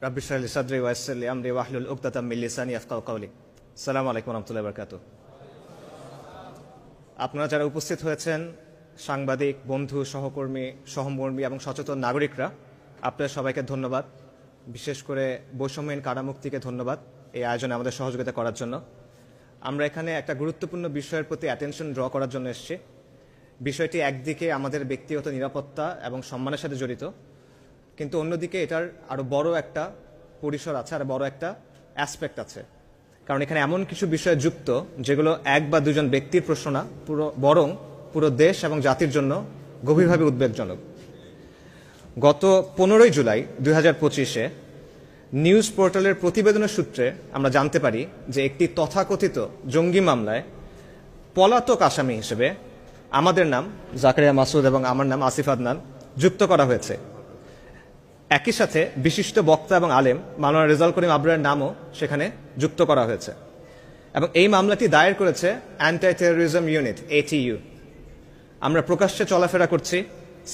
রাব্বি ইশরাহ লি সাদরি ওয়া ইয়াসসির লি আমরি ওয়াহলুল উকদাতাম মিন লিসানি ইয়াফকাহু কওলি। আসসালামু আলাইকুম ওয়া রাহমাতুল্লাহি ওয়া বারাকাতুহু। আপনারা যারা উপস্থিত হয়েছেন, সাংবাদিক, বন্ধু, সহকর্মী এবং সচেতন নাগরিকরা, আপনাদের সবাইকে ধন্যবাদ। বিশেষ করে বৈষম্যহীন কারামুক্তিকে ধন্যবাদ এই আয়োজনে আমাদের সহযোগিতা করার জন্য। আমরা এখানে একটা গুরুত্বপূর্ণ বিষয়ের প্রতি অ্যাটেনশন ড্র করার জন্য এসেছি। বিষয়টি একদিকে আমাদের ব্যক্তিগত নিরাপত্তা এবং সম্মানের সাথে জড়িত, কিন্তু অন্যদিকে এটার আরও বড় একটা পরিসর আছে, আর বড় একটা অ্যাসপেক্ট আছে। কারণ এখানে এমন কিছু বিষয় যুক্ত যেগুলো এক বা দুজন ব্যক্তির প্রশ্ন না, বরং পুরো দেশ এবং জাতির জন্য গভীরভাবে উদ্বেগজনক। গত 15ই জুলাই 2025-এ নিউজ পোর্টালের প্রতিবেদনের সূত্রে আমরা জানতে পারি যে একটি তথাকথিত জঙ্গি মামলায় পলাতক আসামি হিসেবে আমাদের নাম জাকারিয়া মাসুদ এবং আমার নাম আসিফ আদনান যুক্ত করা হয়েছে। একই সাথে বিশিষ্ট বক্তা এবং আলেম মাওলানা রেজাউল করিম আবরারের নামও সেখানে যুক্ত করা হয়েছে। এবং এই মামলাটি দায়ের করেছে অ্যান্টি টেরোরিজম ইউনিট, ATU। আমরা প্রকাশ্যে চলাফেরা করছি,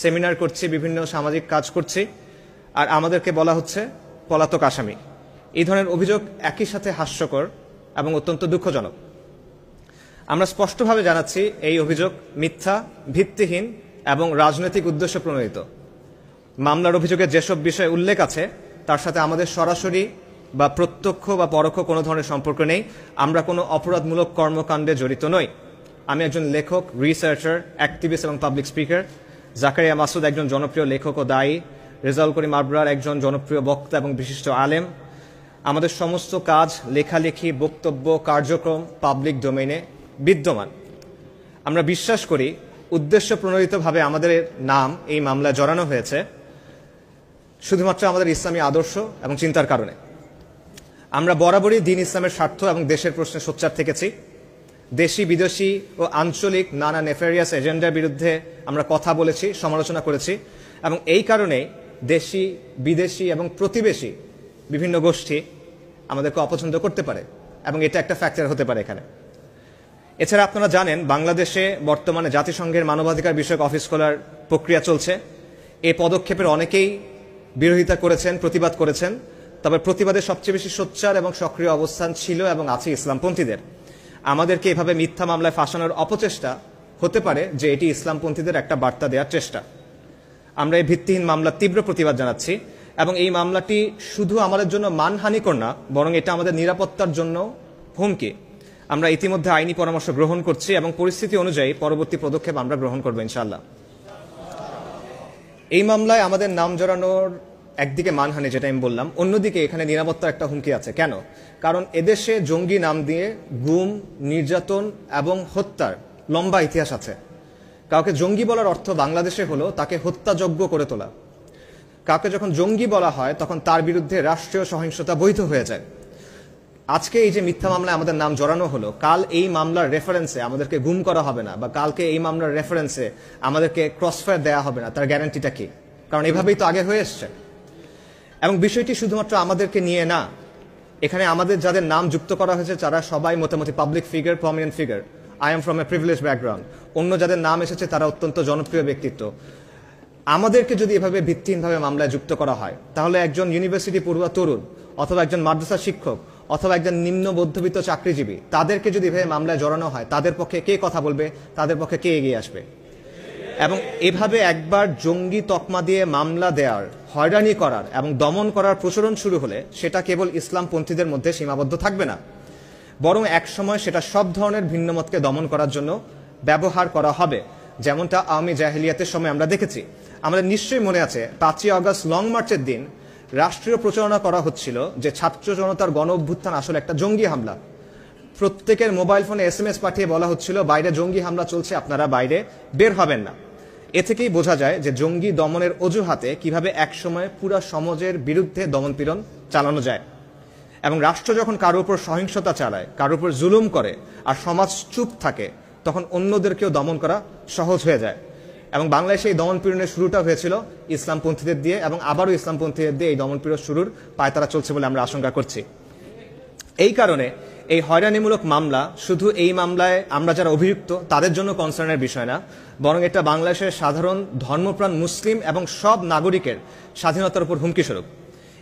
সেমিনার করছি, বিভিন্ন সামাজিক কাজ করছি, আর আমাদেরকে বলা হচ্ছে পলাতক আসামি। এই ধরনের অভিযোগ একই সাথে হাস্যকর এবং অত্যন্ত দুঃখজনক। আমরা স্পষ্টভাবে জানাচ্ছি এই অভিযোগ মিথ্যা, ভিত্তিহীন এবং রাজনৈতিক উদ্দেশ্য প্রণোদিত। মামলার অভিযোগে যেসব বিষয় উল্লেখ আছে তার সাথে আমাদের সরাসরি বা প্রত্যক্ষ বা পরোক্ষ কোনো ধরনের সম্পর্ক নেই। আমরা কোনো অপরাধমূলক কর্মকাণ্ডে জড়িত নই। আমি একজন লেখক, রিসার্চার, অ্যাক্টিভিস্ট এবং পাবলিক স্পিকার। জাকারিয়া মাসুদ একজন জনপ্রিয় লেখক ও দায়ী। রেজাউল করিম আবরার একজন জনপ্রিয় বক্তা এবং বিশিষ্ট আলেম। আমাদের সমস্ত কাজ, লেখালেখি, বক্তব্য, কার্যক্রম পাবলিক ডোমেইনে বিদ্যমান। আমরা বিশ্বাস করি উদ্দেশ্য প্রণোদিতভাবে আমাদের নাম এই মামলায় জড়ানো হয়েছে শুধুমাত্র আমাদের ইসলামী আদর্শ এবং চিন্তার কারণে। আমরা বরাবরই দ্বীন ইসলামের স্বার্থ এবং দেশের প্রশ্নে সোচ্চার থেকেছি। দেশি, বিদেশি ও আঞ্চলিক নানা নেফেরিয়াস এজেন্ডার বিরুদ্ধে আমরা কথা বলেছি, সমালোচনা করেছি, এবং এই কারণেই দেশি, বিদেশি এবং প্রতিবেশী বিভিন্ন গোষ্ঠী আমাদেরকে অপছন্দ করতে পারে, এবং এটা একটা ফ্যাক্টর হতে পারে এখানে। এছাড়া আপনারা জানেন বাংলাদেশে বর্তমানে জাতিসংঘের মানবাধিকার বিষয়ক অফিস খোলার প্রক্রিয়া চলছে। এই পদক্ষেপের অনেকেই বিরোধিতা করেছেন, প্রতিবাদ করেছেন। তবে প্রতিবাদের সবচেয়ে বেশি সোচ্চার এবং সক্রিয় অবস্থান ছিল এবং আছে ইসলামপন্থীদের। আমাদেরকে এভাবে মিথ্যা মামলায় ফাঁসানোর অপচেষ্টা হতে পারে যে এটি ইসলামপন্থীদের একটা বার্তা দেওয়ার চেষ্টা। আমরা এই ভিত্তিহীন মামলার তীব্র প্রতিবাদ জানাচ্ছি, এবং এই মামলাটি শুধু আমাদের জন্য মানহানিকর না, বরং এটা আমাদের নিরাপত্তার জন্য হুমকি। আমরা ইতিমধ্যে আইনি পরামর্শ গ্রহণ করছি এবং পরিস্থিতি অনুযায়ী পরবর্তী পদক্ষেপ আমরা গ্রহণ করব ইনশাআল্লাহ। এই মামলায় আমাদের নাম জড়ানোর একদিকে মানহানি, যেটা আমি বললাম, অন্যদিকে এখানে নিরাপত্তার একটা হুমকি আছে। কেন? কারণ এদেশে জঙ্গি নাম দিয়ে গুম, নির্যাতন এবং হত্যার লম্বা ইতিহাস আছে। কাউকে জঙ্গি বলার অর্থ বাংলাদেশে হলো তাকে হত্যাযোগ্য করে তোলা। কাউকে যখন জঙ্গি বলা হয় তখন তার বিরুদ্ধে রাষ্ট্রীয় সহিংসতা বৈধ হয়ে যায়। আজকে এই যে মিথ্যা মামলায় আমাদের নাম জড়ানো হলো, কাল এই মামলার রেফারেন্সে আমাদেরকে গুম করা হবে না, বা কালকে এই মামলার রেফারেন্সে আমাদেরকে ক্রসফায়ার দেওয়া হবে না, তার গ্যারান্টিটা কি? কারণ এভাবেই তো আগে হয়ে এসছে। এবং বিষয়টি শুধুমাত্র আমাদেরকে নিয়ে না, এখানে আমাদের যাদের নাম যুক্ত করা হয়েছে তারা সবাই মোটামুটি public figure, prominent figure. I am from a privilege background. অন্য যাদের নাম এসেছে তারা অত্যন্ত জনপ্রিয় ব্যক্তিত্ব। আমাদেরকে যদি এভাবে ভিত্তিহীনভাবে মামলায় যুক্ত করা হয়, তাহলে একজন ইউনিভার্সিটি পড়ুয়া তরুণ, অথবা একজন মাদ্রাসা শিক্ষক, অথবা একজন নিম্ন মধ্যবিত্ত চাকরিজীবী, তাদেরকে যদি এভাবে মামলায় জড়ানো হয়, তাদের পক্ষে কে কথা বলবে? তাদের পক্ষে কে এগিয়ে আসবে? এবং এভাবে একবার জঙ্গি তকমা দিয়ে মামলা দেওয়ার, হয়রানি করার এবং দমন করার প্রচলন শুরু হলে সেটা কেবল ইসলামপন্থীদের মধ্যে সীমাবদ্ধ থাকবে না, বরং একসময় সেটা সব ধরনের ভিন্নমতকে দমন করার জন্য ব্যবহার করা হবে, যেমনটা আওয়ামী জাহেলিয়াতের সময় আমরা দেখেছি। আমাদের নিশ্চয়ই মনে আছে 5ই আগস্ট লং মার্চের দিন রাষ্ট্রীয় প্রচারণা করা হচ্ছিল যে ছাত্র জনতার গণ অভ্যুত্থান আসলে একটা জঙ্গি হামলা। প্রত্যেকের মোবাইল ফোনে SMS পাঠিয়ে বলা হচ্ছিল বাইরে জঙ্গি হামলা চলছে, আপনারা বাইরে বের হবেন না। এ থেকেই বোঝা যায় যে জঙ্গি দমনের অজুহাতে কিভাবে একসময় পুরো সমাজের বিরুদ্ধে দমনপীড়ন চালানো যায়। এবং রাষ্ট্র যখন কারোর উপর সহিংসতা চালায়, কারোর উপর জুলুম করে, আর সমাজ চুপ থাকে, তখন অন্যদেরকেও দমন করা সহজ হয়ে যায়। এবং বাংলাদেশে এই দমনপীড়নের শুরুটা হয়েছিল ইসলামপন্থীদের দিয়ে, এবং আবারও ইসলামপন্থীদের দিয়ে এই দমনপীড়ন শুরুর পায়তারা চলছে বলে আমরা আশঙ্কা করছি। এই কারণে এই হয়রানিমূলক মামলা শুধু এই মামলায় আমরা যারা অভিযুক্ত তাদের জন্য কনসার্নের বিষয় না, বরং এটা বাংলাদেশের সাধারণ ধর্মপ্রাণ মুসলিম এবং সব নাগরিকের স্বাধীনতার উপর হুমকি স্বরূপ।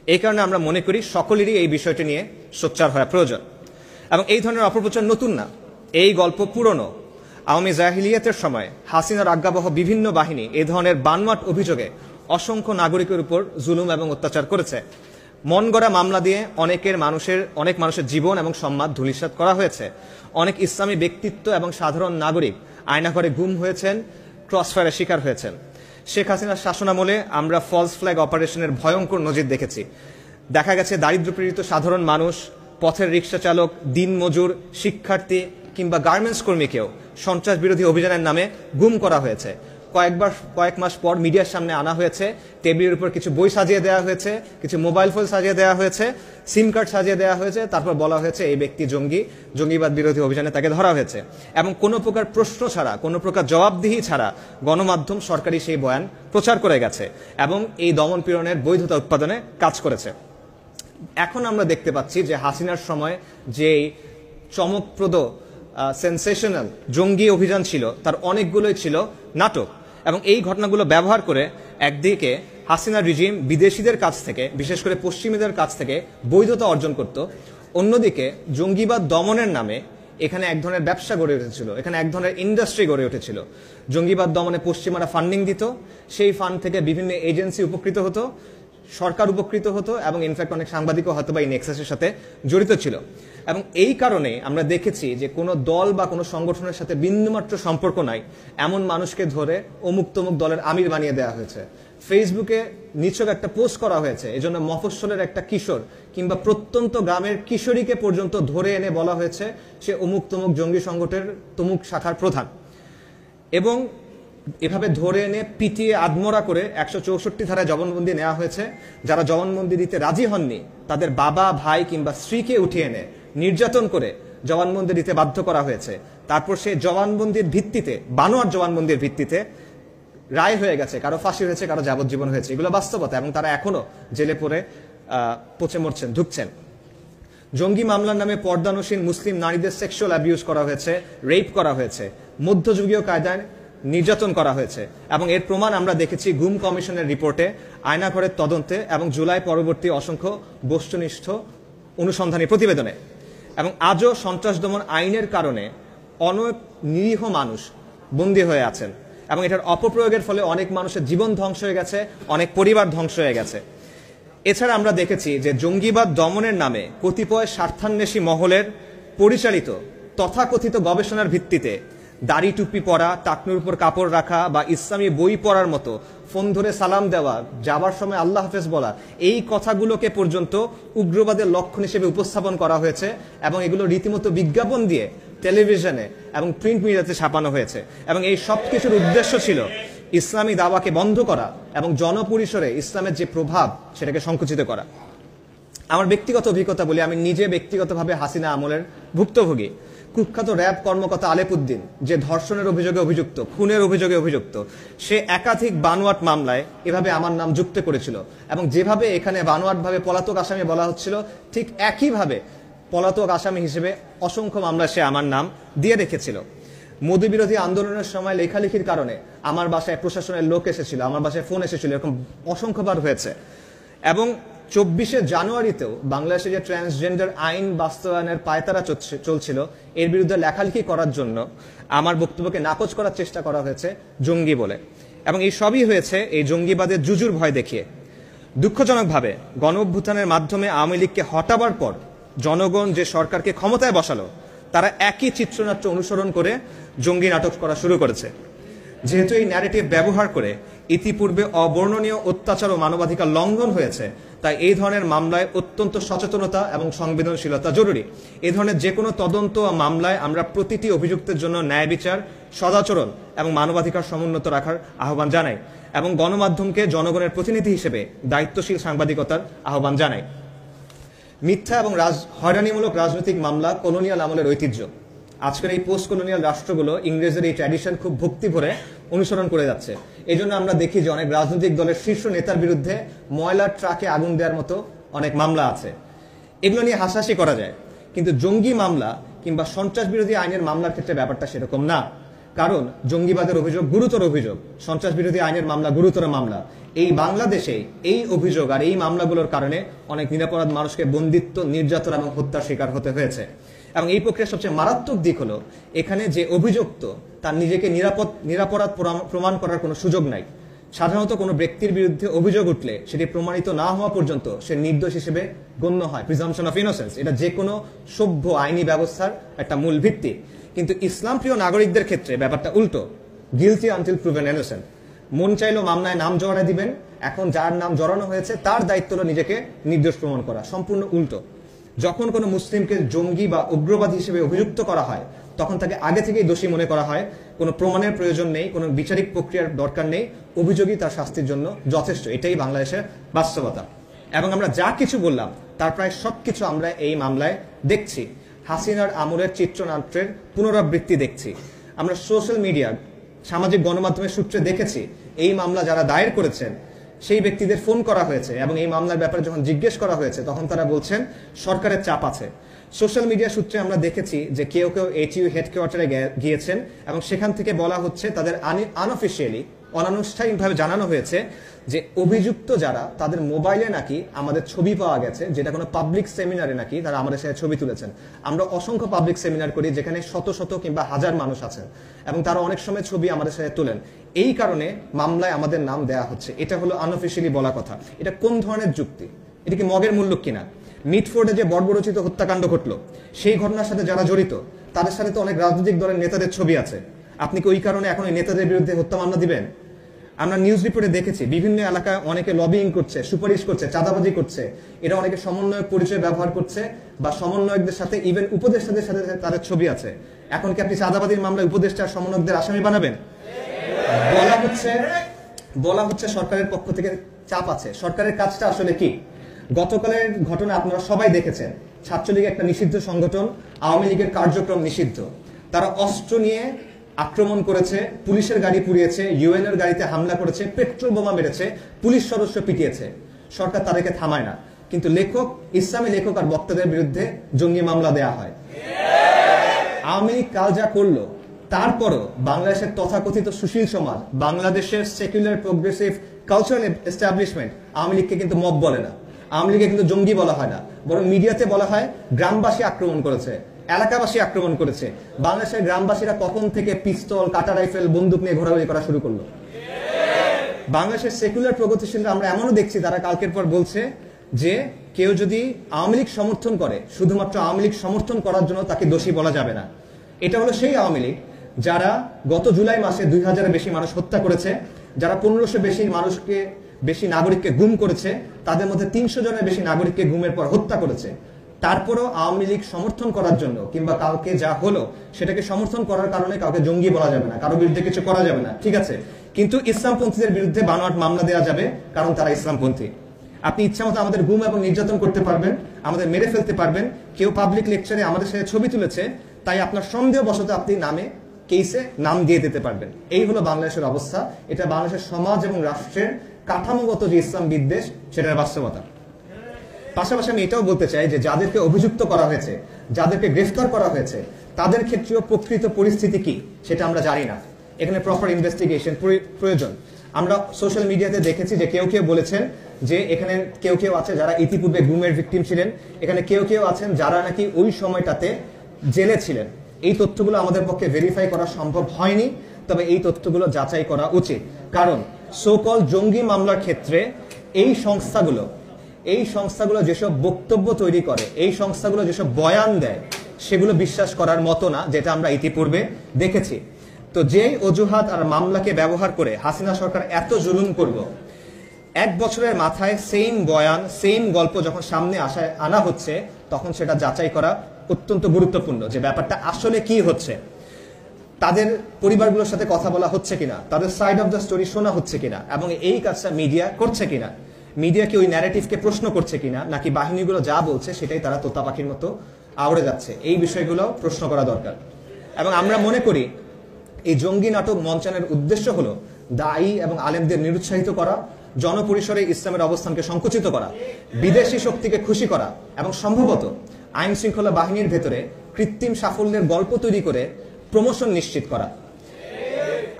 এই কারণে আমরা মনে করি সকলেরই এই বিষয়টি নিয়ে সোচ্চার হওয়া প্রয়োজন। এবং এই ধরনের অপপ্রচার নতুন না, এই গল্প পুরনো। আওয়ামী জাহিলিয়াতের সময় হাসিনার আজ্ঞাবহ বিভিন্ন বাহিনী এই ধরনের বানোয়াট অভিযোগে অসংখ্য নাগরিকের উপর জুলুম এবং অত্যাচার করেছে। মন গড়া মামলা দিয়ে অনেক মানুষের জীবন এবং সম্মান ধূলিসাৎ করা হয়েছে। অনেক ইসলামী ব্যক্তিত্ব এবং সাধারণ নাগরিক আয়নাঘরে গুম হয়েছেন, ক্রসফায়ারের শিকার হয়েছেন। শেখ হাসিনার শাসনামলে আমরা ফলস ফ্ল্যাগ অপারেশনের ভয়ঙ্কর নজির দেখেছি। দেখা গেছে দারিদ্র্যপীড়িত সাধারণ মানুষ, পথের রিক্সা চালক, দিনমজুর, শিক্ষার্থী কিংবা গার্মেন্টস কর্মীকেও সন্ত্রাস বিরোধী অভিযানের নামে গুম করা হয়েছে। কয়েক মাস পর মিডিয়ার সামনে আনা হয়েছে, টেবিলের উপর কিছু বই সাজিয়ে দেওয়া হয়েছে, কিছু মোবাইল ফোন সাজিয়ে দেওয়া হয়েছে, সিম কার্ড সাজিয়ে দেওয়া হয়েছে, তারপর বলা হয়েছে এই ব্যক্তি জঙ্গিবাদ বিরোধী অভিযানে তাকে ধরা হয়েছে। এবং কোনো প্রকার প্রশ্ন ছাড়া, কোনো প্রকার জবাবদিহি ছাড়া গণমাধ্যম সরকারি সেই বয়ান প্রচার করে গেছে এবং এই দমন পীড়নের বৈধতা উৎপাদনে কাজ করেছে। এখন আমরা দেখতে পাচ্ছি যে হাসিনার সময় যে চমকপ্রদ সেন্সেশনাল জঙ্গি অভিযান ছিল তার অনেকগুলোই ছিল নাটক। এবং এই ঘটনাগুলো ব্যবহার করে একদিকে হাসিনা রিজিম বিদেশিদের কাছ থেকে, বিশেষ করে পশ্চিমীদের কাছ থেকে বৈধতা অর্জন করত, অন্যদিকে জঙ্গিবাদ দমনের নামে এখানে এক ধরনের ব্যবসা গড়ে উঠেছিল, এখানে এক ধরনের ইন্ডাস্ট্রি গড়ে উঠেছিল। জঙ্গিবাদ দমনে পশ্চিমারা ফান্ডিং দিত, সেই ফান্ড থেকে বিভিন্ন এজেন্সি উপকৃত হতো, সরকার উপকৃত হতো এবং ইনফ্যাক্ট অনেক সাংবাদিকও হয়তো বা এই নেক্সাসের সাথে জড়িত ছিল। এবং এই কারণে আমরা দেখেছি যে কোনো দল বা কোনো সংগঠনের সাথে বিন্দুমাত্র সম্পর্ক নাই এমন মানুষকে ধরে অমুক তমুক দলের আমির বানিয়ে দেওয়া হয়েছে। ফেসবুকে নিছক একটা পোস্ট করা হয়েছে, এজন্য মফস্বলের একটা কিশোর কিংবা প্রত্যন্ত গ্রামের কিশোরীকে পর্যন্ত ধরে এনে বলা হয়েছে সে অমুক তমুক জঙ্গি সংগঠনের তমুক শাখার প্রধান। এবং এভাবে ধরে এনে পিটিয়ে আদমরা করে 164 ধারায় জবানবন্দি নেওয়া হয়েছে। যারা জবানবন্দি দিতে রাজি হননি তাদের বাবা, ভাই কিংবা স্ত্রীকে উঠিয়ে এনে নির্যাতন করে জবানবন্দি দিতে বাধ্য করা হয়েছে। তারপর সেই জবানবন্দির ভিত্তিতে, বানোয়ার জবানবন্দির ভিত্তিতে রায় হয়ে গেছে, কারো ফাঁসি হয়েছে, কারো যাবজ্জীবন হয়েছে। এগুলো বাস্তবতা এবং তারা এখনো জেলে পড়ে পচে মরছেন, ঢুকছেন। জঙ্গি মামলার নামে পর্দানসীন মুসলিম নারীদের সেক্সুয়াল অ্যাবিউজ করা হয়েছে, রেপ করা হয়েছে, মধ্যযুগীয় কায়দায় নির্যাতন করা হয়েছে। এবং এর প্রমাণ আমরা দেখেছি গুম কমিশনের রিপোর্টে, আয়নাঘরের তদন্তে এবং জুলাই পরবর্তী অসংখ্য বস্তুনিষ্ঠ অনুসন্ধানী প্রতিবেদনে। এবং আজও সন্ত্রাস দমন আইনের কারণে অনেক নিরীহ মানুষ বন্দী হয়ে আছেন এবং এটার অপপ্রয়োগের ফলে অনেক মানুষের জীবন ধ্বংস হয়ে গেছে, অনেক পরিবার ধ্বংস হয়ে গেছে। এছাড়া আমরা দেখেছি যে জঙ্গিবাদ দমনের নামে কতিপয় স্বার্থান্বেষী মহলের পরিচালিত তথাকথিত গবেষণার ভিত্তিতে দাড়ি টুপি পরা, টাকনুর উপর কাপড় রাখা বা ইসলামী বই পড়ার মতো, ফোন ধরে সালাম দেওয়া, যাবার সময় আল্লাহ হাফেজ বলা, এই কথাগুলোকে পর্যন্ত উগ্রবাদের লক্ষণ হিসেবে উপস্থাপন করা হয়েছে এবং এগুলো রীতিমতো বিজ্ঞাপন দিয়ে টেলিভিশনে এবং প্রিন্ট মিডিয়াতে ছাপানো হয়েছে। এবং এই সব কিছুর উদ্দেশ্য ছিল ইসলামী দাওয়াকে বন্ধ করা এবং জনপরিসরে ইসলামের যে প্রভাব সেটাকে সংকুচিত করা। আমার ব্যক্তিগত অভিজ্ঞতা বলি, আমি নিজে ব্যক্তিগতভাবে হাসিনা আমলের ভুক্তভোগী। কুখ্যাত র্যাব কর্মকর্তা আলেপুদ্দিন, যে ধর্ষণের অভিযোগে অভিযুক্ত, খুনের অভিযোগে অভিযুক্ত, সে একাধিক বানোয়াট মামলায় এভাবে আমার নাম যুক্ত করেছিল। এবং যেভাবে এখানে বানোয়াটভাবে পলাতক আসামি বলা হচ্ছিল, ঠিক একইভাবে পলাতক আসামি হিসেবে অসংখ্য মামলায় সে আমার নাম দিয়ে রেখেছিল। মোদি বিরোধী আন্দোলনের সময় লেখালেখির কারণে আমার বাসায় প্রশাসনের লোক এসেছিল, আমার বাসায় ফোন এসেছিল, এরকম অসংখ্যবার হয়েছে। এবং 24শে জানুয়ারিতেও বাংলাদেশে যে ট্রান্সজেন্ডার আইন বাস্তবায়নের পায়তারা চলছিল, এর বিরুদ্ধে লেখালেখি করার জন্য আমার বক্তব্যকে নাকচ করার চেষ্টা করা হয়েছে জঙ্গি বলে। এবং এই সবই হয়েছে এই জঙ্গিবাদের জুজুর ভয় দেখিয়ে। দুঃখজনকভাবে গণ অভ্যুত্থানের মাধ্যমে আওয়ামী লীগকে হটাবার পর জনগণ যে সরকারকে ক্ষমতায় বসালো, তারা একই চিত্রনাট্য অনুসরণ করে জঙ্গি নাটক করা শুরু করেছে। যেহেতু এই ন্যারেটিভ ব্যবহার করে ইতিপূর্বে অবর্ণনীয় অত্যাচার ও মানবাধিকার লঙ্ঘন হয়েছে, তাই এই ধরনের মামলায় অত্যন্ত সচেতনতা এবং সংবেদনশীলতা জরুরি। এই ধরনের যে কোনো তদন্ত ও মামলায় আমরা প্রতিটি অভিযুক্তের জন্য ন্যায় বিচার, সদাচরণ এবং মানবাধিকার সমুন্নত রাখার আহ্বান জানাই এবং গণমাধ্যমকে জনগণের প্রতিনিধি হিসেবে দায়িত্বশীল সাংবাদিকতার আহ্বান জানাই। মিথ্যা এবং হয়রানিমূলক রাজনৈতিক মামলা কলোনিয়াল আমলের ঐতিহ্য। আজকের এই পোস্ট কলোনিয়াল রাষ্ট্রগুলো ইংরেজের এই ট্র্যাডিশন খুব ভক্তি ভরে অনুসরণ করে যাচ্ছে। এই জন্য আমরা দেখি যে অনেক রাজনৈতিক দলের শীর্ষ নেতার বিরুদ্ধে ময়লার ট্রাকে আগুন দেওয়ার মতো অনেক মামলা আছে। এগুলো নিয়ে হাসাহাসি করা যায়, কিন্তু জঙ্গি মামলা কিংবা সন্ত্রাস বিরোধী আইনের মামলার ক্ষেত্রে ব্যাপারটা সেরকম না। কারণ জঙ্গিবাদের অভিযোগ গুরুতর অভিযোগ, সন্ত্রাস বিরোধী আইনের মামলা গুরুতর মামলা। এই বাংলাদেশে এই অভিযোগ আর এই মামলাগুলোর কারণে অনেক নিরপরাধ মানুষকে বন্দিত্ব, নির্যাতন এবং হত্যার শিকার হতে হয়েছে। এবং এই প্রক্রিয়ার সবচেয়ে মারাত্মক দিক হলো এখানে যে অভিযুক্ত তার নিজেকে নিরাপরাধ প্রমাণ করার কোনো সুযোগ নাই। সাধারণত কোনো ব্যক্তির বিরুদ্ধে অভিযোগ উঠলে সেটি প্রমাণিত না হওয়া পর্যন্ত সে নির্দোষ হিসেবে গণ্য হয়, প্রিজাম্পশন অফ ইনোসেন্স। এটা যে কোনো সভ্য আইনি ব্যবস্থার একটা মূল ভিত্তি। কিন্তু ইসলাম প্রিয় নাগরিকদের ক্ষেত্রে ব্যাপারটা উল্টো, গিলটি আনটিল প্রুভেন ইনোসেন্ট। মন চাইলো মামলায় নাম জড়ায় দিবেন, এখন যার নাম জড়ানো হয়েছে তার দায়িত্ব হলো নিজেকে নির্দোষ প্রমাণ করা। সম্পূর্ণ উল্টো। যখন কোনো মুসলিমকে জঙ্গি বা উগ্রবাদী হিসেবে অভিযুক্ত করা হয় তখন তাকে আগে থেকেই দোষী মনে করা হয়, কোনো প্রমাণের প্রয়োজন নেই, কোনো বিচারিক প্রক্রিয়ার দরকার নেই, অভিযোগই তার শাস্তির জন্য যথেষ্ট। এটাই বাংলাদেশের বাস্তবতা। এবং আমরা যা কিছু বললাম তার প্রায় সবকিছু আমরা এই মামলায় দেখছি। হাসিনার আমলের চিত্রনাট্যের পুনরাবৃত্তি দেখছি। আমরা সোশ্যাল মিডিয়া, সামাজিক গণমাধ্যমের সূত্রে দেখেছি এই মামলা যারা দায়ের করেছেন সেই ব্যক্তিদের ফোন করা হয়েছে এবং এই মামলার ব্যাপারে যখন জিজ্ঞেস করা হয়েছে তখন তারা বলছেন সরকারের চাপ আছে। সোশ্যাল মিডিয়া সূত্রে আমরা দেখেছি যে কেউ কেউ এইচইউ হেডকোয়ার্টারে গিয়েছেন এবং সেখান থেকে বলা হচ্ছে তাদের আনঅফিসিয়ালি, অনানুষ্ঠানিকভাবে জানানো হয়েছে যে অভিযুক্ত যারা তাদের মোবাইলে নাকি আমাদের ছবি পাওয়া গেছে, যেটা কোনো পাবলিক সেমিনারে নাকি তারা আমাদের সাথে ছবি তুলেছেন। আমরা অসংখ্য পাবলিক সেমিনার করি যেখানে শত শত কিংবা হাজার মানুষ আছেন এবং তারা অনেক সময় ছবি আমাদের সাথে তোলেন। এই কারণে মামলায় আমাদের নাম দেয়া হচ্ছে। এটা হলো আনঅফিসিয়ালি বলা কথা। এটা কোন ধরনের যুক্তি? এটা কি মগের মূল্য কিনা? মিটফোর্ডে যে বর্বরচিত হত্যাকাণ্ড ঘটলো সেই ঘটনার সাথে যারা জড়িত তাদের সাথে তো অনেক রাজনৈতিক দলের নেতাদের ছবি আছে। আপনি কি ওই কারণে এখন ওই নেতাদের বিরুদ্ধে হত্যা মামলা দিবেন? আমরা নিউজ রিপোর্টে দেখেছি বিভিন্ন এলাকায় অনেকে লবিং করছে, সুপারিশ করছে, চাঁদাবাজি করছে। এরা অনেকে সমন্বয়ক পরিচয় ব্যবহার করছে বা সমন্বয়কদের সাথে ইভেন উপদেষ্টাদের সাথে তাদের ছবি আছে। এখন কি আপনি চাঁদাবাজির মামলায় উপদেষ্টা সমন্বয়কদের আসামি বানাবেন? বলা হচ্ছে সরকারের পক্ষ থেকে চাপ আছে। সরকারের কাজটা আসলে কি? গতকালের ঘটনা আপনারা সবাই দেখেছেন। ছাত্রলীগ একটা নিষিদ্ধ সংগঠন, আওয়ামী লীগের কার্যক্রম নিষিদ্ধ। তারা অস্ত্র নিয়ে আক্রমণ করেছে, পুলিশের গাড়ি পুড়িয়েছে, ইউএন এর গাড়িতে হামলা করেছে, পেট্রোল বোমা মেরেছে, পুলিশ সদস্য পিটিয়েছে। সরকার তাদেরকে থামায় না, কিন্তু লেখক, ইসলামী লেখক আর বক্তাদের বিরুদ্ধে জঙ্গি মামলা দেয়া হয়। আওয়ামী লীগ কাল যা করলো তারপরও বাংলাদেশের তথাকথিত সুশীল সমাজ, বাংলাদেশের secular progressive cultural establishment Awami লীগকে কিন্তু মব বলে না, আওয়ামী লীগকে কিন্তু জঙ্গি বলা হয় না, বরং মিডিয়াতে বলা হয় গ্রামবাসী আক্রমণ করেছে, এলাকাবাসী আক্রমণ করেছে। বাংলাদেশের গ্রামবাসীরা কখন থেকে পিস্তল, কাটা রাইফেল, বন্দুক নিয়ে ঘোরাঘুরি করা শুরু করলো? বাংলাদেশের সেকুলার প্রগতিশীলরা আমরা এমনও দেখছি তারা কালকের পর বলছে যে কেউ যদি আওয়ামী লীগ সমর্থন করে শুধুমাত্র আওয়ামী লীগ সমর্থন করার জন্য তাকে দোষী বলা যাবে না। এটা হলো সেই আওয়ামী লীগ যারা গত জুলাই মাসে 2000-এর বেশি মানুষ হত্যা করেছে, যারা 1500 বেশি নাগরিককে গুম করেছে, তাদের মধ্যে 300 জনের বেশি নাগরিককে গুমের পর হত্যা করেছে। তারপরও আওয়ামী লীগ সমর্থন করার জন্য কিংবা কালকে যা হলো সেটাকে সমর্থন করার কারণে কাউকে জঙ্গি বলা যাবে না, কারোর বিরুদ্ধে কিছু করা যাবে না, ঠিক আছে। কিন্তু ইসলামপন্থীদের বিরুদ্ধে বানোয়াট মামলা দেওয়া যাবে, কারণ তারা ইসলামপন্থী। আপনি ইচ্ছা মতো আমাদের গুম এবং নির্যাতন করতে পারবেন, আমাদের মেরে ফেলতে পারবেন। কেউ পাবলিক লেকচারে আমাদের সাথে ছবি তুলেছে, তাই আপনার সন্দেহবশত আপনি নামে কেসে নাম দিয়ে দিতে পারবেন। এই হলো বাংলাদেশের অবস্থা। এটা বাংলাদেশের সমাজ এবং রাষ্ট্রের কাঠামোগত যে ইসলাম বিদ্বেষ, সেটার বাস্তবতা। পাশাপাশি আমি এটাও বলতে চাই যে যাদেরকে অভিযুক্ত করা হয়েছে, যাদেরকে গ্রেফতার করা হয়েছে, তাদের ক্ষেত্রেও প্রকৃত পরিস্থিতি কি সেটা আমরা জানি না। এখানে প্রপার ইনভেস্টিগেশন প্রয়োজন। আমরা সোশ্যাল মিডিয়াতে দেখেছি যে কেউ কেউ বলেছেন যে এখানে কেউ কেউ আছে যারা ইতিপূর্বে গুমের ভিকটিম ছিলেন, এখানে কেউ কেউ আছেন যারা নাকি ওই সময়টাতে জেলে ছিলেন। এই তথ্যগুলো আমাদের পক্ষে ভেরিফাই করা সম্ভব হয়নি, তবে এই তথ্যগুলো যাচাই করা উচিত। কারণ সোকল জঙ্গি মামলার ক্ষেত্রে এই সংস্থাগুলো যেসব বক্তব্য তৈরি করে, এই সংস্থাগুলো যেসব বয়ান দেয়, সেগুলো বিশ্বাস করার মতো না, যেটা আমরা ইতিপূর্বে দেখেছি। তো যেই অজুহাত আর মামলাকে ব্যবহার করে হাসিনা সরকার এত জুলুম করলো, 1 বছরের মাথায় সেম বয়ান, সেম গল্প যখন সামনে আনা হচ্ছে, তখন সেটা যাচাই করা অত্যন্ত গুরুত্বপূর্ণ যে ব্যাপারটা আসলে কি হচ্ছে। তাদের পরিবারগুলোর সাথে কথা বলা হচ্ছে কিনা, তাদের সাইড অফ দ্য স্টোরি শোনা হচ্ছে কিনা, এবং এই কাজটা মিডিয়া করছে কিনা, মিডিয়া কি ওই ন্যারেটিভকে প্রশ্ন করছে কিনা, নাকি বাহিনীগুলো যা বলছে সেটাই তারা তোতা পাখির মতো আওড়ে যাচ্ছে। এই বিষয়গুলো প্রশ্ন করা দরকার। এবং আমরা মনে করি এই জঙ্গি নাটক মঞ্চানোর উদ্দেশ্য হলো দায়ী এবং আলেমদের নিরুৎসাহিত করা, জনপরিসরে ইসলামের অবস্থানকে সংকুচিত করা, বিদেশি শক্তিকে খুশি করা, এবং সম্ভবত আইন শৃঙ্খলা বাহিনীর ভেতরে কৃত্রিম সাফল্যের গল্প তৈরি করে প্রমোশন নিশ্চিত করা।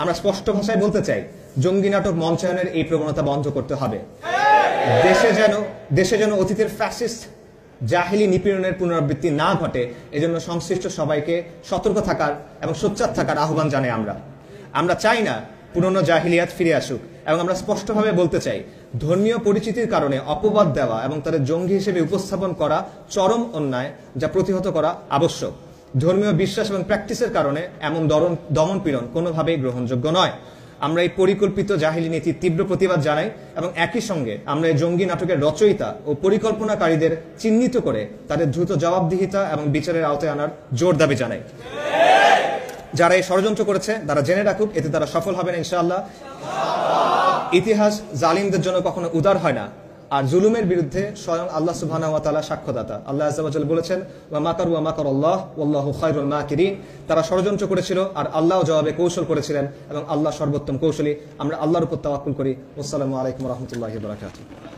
আমরা স্পষ্ট ভাষায় বলতে চাই, জঙ্গি নাটক মঞ্চায়নের এই প্রবণতা বন্ধ করতে হবে। দেশে যেন অতীতের ফ্যাসিস্ট জাহিলি নিপীড়নের পুনরাবৃত্তি না ঘটে, এজন্য সংশ্লিষ্ট সবাইকে সতর্ক থাকার এবং সোচ্চার থাকার আহ্বান জানাই। আমরা চাই না পুরনো জাহিলিয়াত ফিরে আসুক, এবং আমরা স্পষ্টভাবে বলতে চাই, ধর্মীয় পরিচিতির কারণে অপবাদ দেওয়া এবং তাদের জঙ্গি হিসেবে উপস্থাপন করা চরম অন্যায়, যা প্রতিহত করা আবশ্যক। ধর্মীয় বিশ্বাস এবং প্র্যাকটিসের কারণে এমন দমন পীড়ন কোনোভাবেই গ্রহণযোগ্য নয়। আমরা এই পরিকল্পিত জাহিলি নীতির তীব্র প্রতিবাদ জানাই এবং একই সঙ্গে আমরা এই জঙ্গি নাটকের রচয়িতা ও পরিকল্পনাকারীদের চিহ্নিত করে তাদের দ্রুত জবাবদিহিতা এবং বিচারের আওতায় আনার জোর দাবি জানাই। যারা এই ষড়যন্ত্র করেছে তারা জেনে রাখুক, এতে তারা সফল হবে না ইনশাআল্লাহ। ইতিহাস জালিমদের জন্য কখনো উদার হয় না, আর জুলুমের বিরুদ্ধে স্বয়ং আল্লাহ সুবহানাহু ওয়া তাআলা সাক্ষ্যদাতা। আল্লাহ আযজা ওয়া জাল বলেছেন, ওয়া মাকারু ওয়া মাকারাল্লাহ ওয়াল্লাহু খায়রুল মাকিরিন। তারা ষড়যন্ত্র করেছিল আর আল্লাহ জবাবে কৌশল করেছিলেন, এবং আল্লাহ সর্বোত্তম কৌশলী। আমরা আল্লাহর উপর তাওয়াক্কুল করি। আসসালামু আলাইকুম ওয়া রাহমাতুল্লাহি ওয়া বারাকাতুহু।